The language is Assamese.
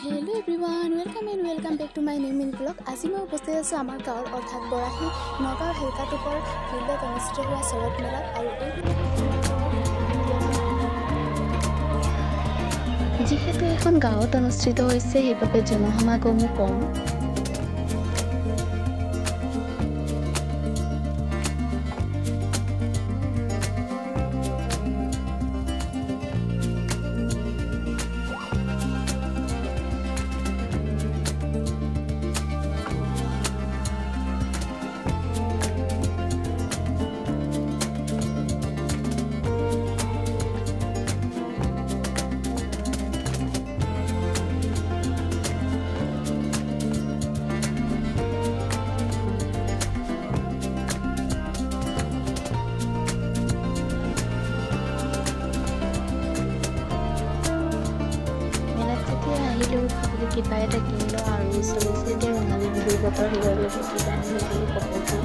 Hello everyone, welcome back to my new mini vlog. আজি মই উপস্থিত আছো আমাৰ গাঁৱৰ অৰ্থাৎ বৰাহী নগাঁও হেলকাটোপৰ ফিল্ডত অনুষ্ঠিত হোৱা চৰক মেলাত আৰু যিহেতু এখন গাঁৱত অনুষ্ঠিত হৈছে সেইবাবে জনসমাগমো কম। কিবা এটা কিনিলো আৰু চলিছে এতিয়া ৰঙালী বিহুৰ বতৰ সেইবাবে কিবা আনিলো কাপোৰটো